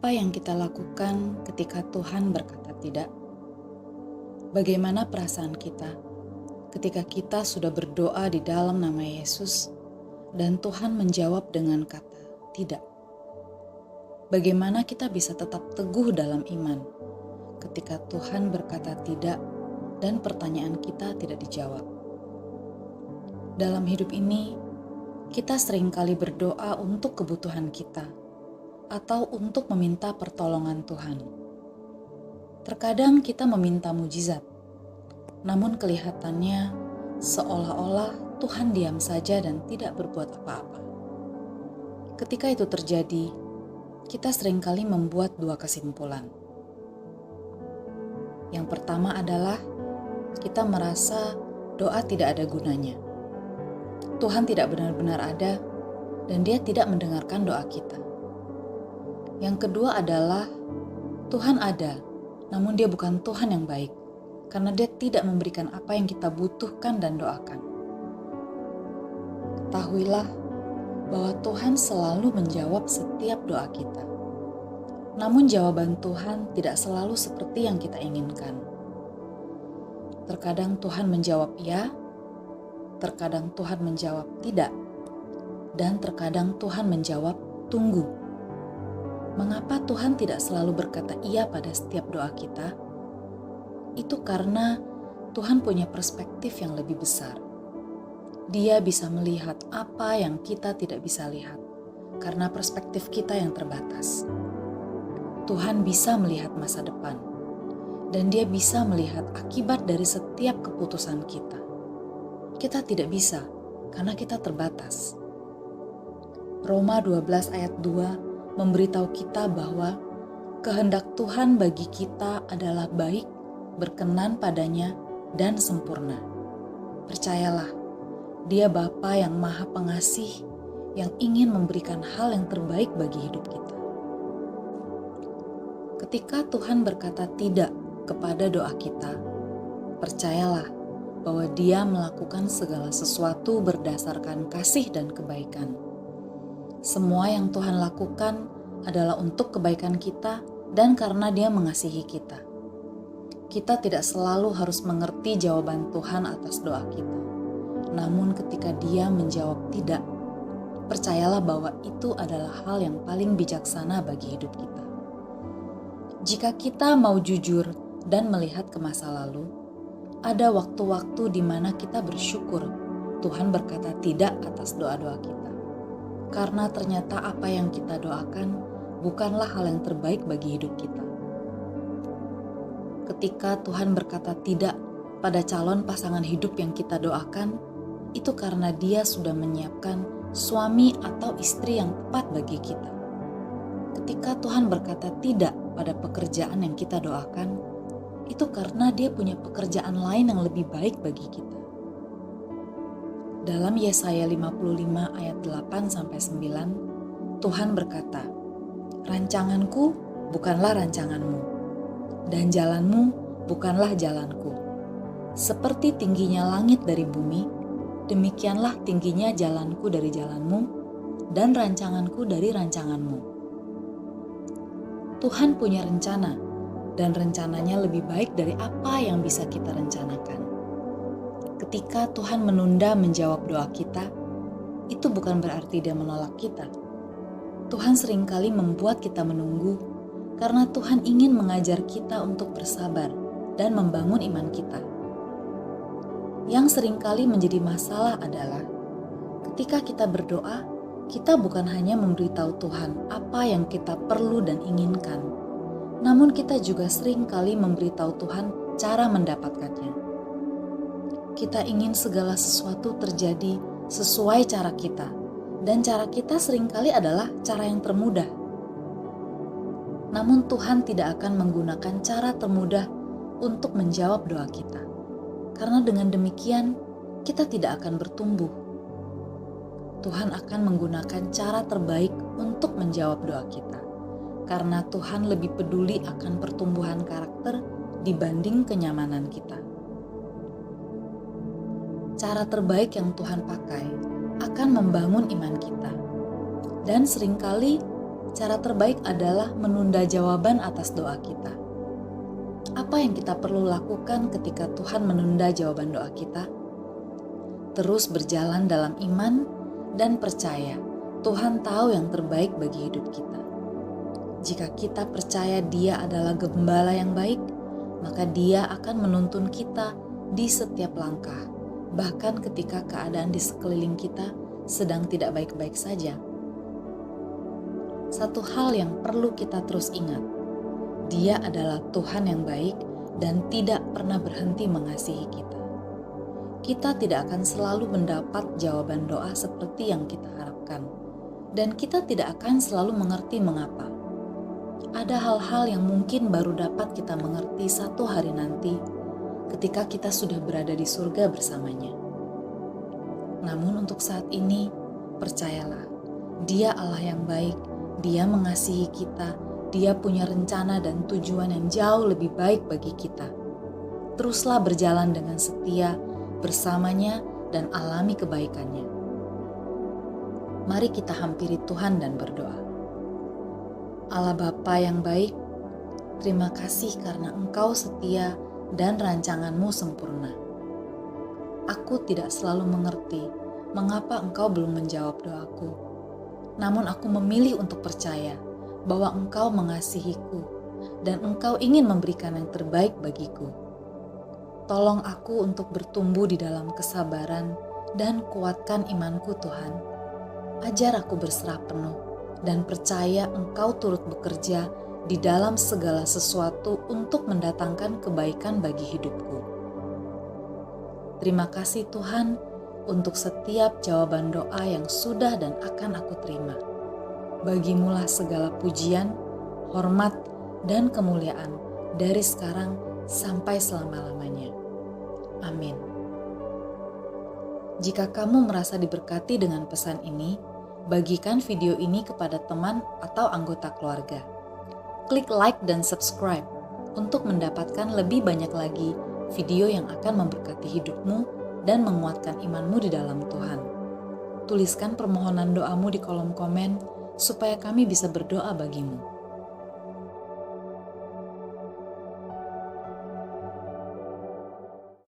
Apa yang kita lakukan ketika Tuhan berkata tidak? Bagaimana perasaan kita ketika kita sudah berdoa di dalam nama Yesus dan Tuhan menjawab dengan kata tidak? Bagaimana kita bisa tetap teguh dalam iman ketika Tuhan berkata tidak dan pertanyaan kita tidak dijawab? Dalam hidup ini, kita seringkali berdoa untuk kebutuhan kita atau untuk meminta pertolongan Tuhan. Terkadang kita meminta mujizat, namun kelihatannya seolah-olah Tuhan diam saja dan tidak berbuat apa-apa. Ketika itu terjadi, kita seringkali membuat dua kesimpulan. Yang pertama adalah kita merasa doa tidak ada gunanya. Tuhan tidak benar-benar ada dan Dia tidak mendengarkan doa kita. Yang kedua adalah Tuhan ada, namun Dia bukan Tuhan yang baik, karena Dia tidak memberikan apa yang kita butuhkan dan doakan. Ketahuilah bahwa Tuhan selalu menjawab setiap doa kita. Namun jawaban Tuhan tidak selalu seperti yang kita inginkan. Terkadang Tuhan menjawab ya, terkadang Tuhan menjawab tidak, dan terkadang Tuhan menjawab tunggu. Mengapa Tuhan tidak selalu berkata iya pada setiap doa kita? Itu karena Tuhan punya perspektif yang lebih besar. Dia bisa melihat apa yang kita tidak bisa lihat, karena perspektif kita yang terbatas. Tuhan bisa melihat masa depan, dan Dia bisa melihat akibat dari setiap keputusan kita. Kita tidak bisa, karena kita terbatas. Roma 12 ayat 2 memberitahu kita bahwa kehendak Tuhan bagi kita adalah baik, berkenan padanya, dan sempurna. Percayalah, Dia Bapa yang Maha Pengasih, yang ingin memberikan hal yang terbaik bagi hidup kita. Ketika Tuhan berkata tidak kepada doa kita, percayalah bahwa Dia melakukan segala sesuatu berdasarkan kasih dan kebaikan. Semua yang Tuhan lakukan adalah untuk kebaikan kita dan karena Dia mengasihi kita. Kita tidak selalu harus mengerti jawaban Tuhan atas doa kita. Namun ketika Dia menjawab tidak, percayalah bahwa itu adalah hal yang paling bijaksana bagi hidup kita. Jika kita mau jujur dan melihat ke masa lalu, ada waktu-waktu di mana kita bersyukur Tuhan berkata tidak atas doa-doa kita. Karena ternyata apa yang kita doakan bukanlah hal yang terbaik bagi hidup kita. Ketika Tuhan berkata tidak pada calon pasangan hidup yang kita doakan, itu karena Dia sudah menyiapkan suami atau istri yang tepat bagi kita. Ketika Tuhan berkata tidak pada pekerjaan yang kita doakan, itu karena Dia punya pekerjaan lain yang lebih baik bagi kita. Dalam Yesaya 55 ayat 8-9, Tuhan berkata, "Rancanganku bukanlah rancanganmu, dan jalanmu bukanlah jalanku. Seperti tingginya langit dari bumi, demikianlah tingginya jalanku dari jalanmu, dan rancanganku dari rancanganmu." Tuhan punya rencana, dan rencananya lebih baik dari apa yang bisa kita rencanakan. Ketika Tuhan menunda menjawab doa kita, itu bukan berarti Dia menolak kita. Tuhan seringkali membuat kita menunggu karena Tuhan ingin mengajar kita untuk bersabar dan membangun iman kita. Yang seringkali menjadi masalah adalah ketika kita berdoa, kita bukan hanya memberitahu Tuhan apa yang kita perlu dan inginkan, namun kita juga seringkali memberitahu Tuhan cara mendapatkannya. Kita ingin segala sesuatu terjadi sesuai cara kita, dan cara kita seringkali adalah cara yang termudah. Namun Tuhan tidak akan menggunakan cara termudah untuk menjawab doa kita, karena dengan demikian kita tidak akan bertumbuh. Tuhan akan menggunakan cara terbaik untuk menjawab doa kita, karena Tuhan lebih peduli akan pertumbuhan karakter dibanding kenyamanan kita. Cara terbaik yang Tuhan pakai akan membangun iman kita. Dan seringkali cara terbaik adalah menunda jawaban atas doa kita. Apa yang kita perlu lakukan ketika Tuhan menunda jawaban doa kita? Terus berjalan dalam iman dan percaya Tuhan tahu yang terbaik bagi hidup kita. Jika kita percaya Dia adalah gembala yang baik, maka Dia akan menuntun kita di setiap langkah, bahkan ketika keadaan di sekeliling kita sedang tidak baik-baik saja. Satu hal yang perlu kita terus ingat, Dia adalah Tuhan yang baik dan tidak pernah berhenti mengasihi kita. Kita tidak akan selalu mendapat jawaban doa seperti yang kita harapkan, dan kita tidak akan selalu mengerti mengapa. Ada hal-hal yang mungkin baru dapat kita mengerti satu hari nanti ketika kita sudah berada di surga bersamanya. Namun untuk saat ini, percayalah, Dia Allah yang baik, Dia mengasihi kita, Dia punya rencana dan tujuan yang jauh lebih baik bagi kita. Teruslah berjalan dengan setia bersamanya dan alami kebaikannya. Mari kita hampiri Tuhan dan berdoa. Allah Bapa yang baik, terima kasih karena Engkau setia dan rancangan-Mu sempurna. Aku tidak selalu mengerti mengapa Engkau belum menjawab doaku. Namun aku memilih untuk percaya bahwa Engkau mengasihiku dan Engkau ingin memberikan yang terbaik bagiku. Tolong aku untuk bertumbuh di dalam kesabaran dan kuatkan imanku Tuhan. Ajar aku berserah penuh dan percaya Engkau turut bekerja di dalam segala sesuatu untuk mendatangkan kebaikan bagi hidupku. Terima kasih Tuhan untuk setiap jawaban doa yang sudah dan akan aku terima. Bagimulah segala pujian, hormat, dan kemuliaan dari sekarang sampai selama-lamanya. Amin. Jika kamu merasa diberkati dengan pesan ini, bagikan video ini kepada teman atau anggota keluarga. Klik like dan subscribe untuk mendapatkan lebih banyak lagi video yang akan memberkati hidupmu dan menguatkan imanmu di dalam Tuhan. Tuliskan permohonan doamu di kolom komen supaya kami bisa berdoa bagimu.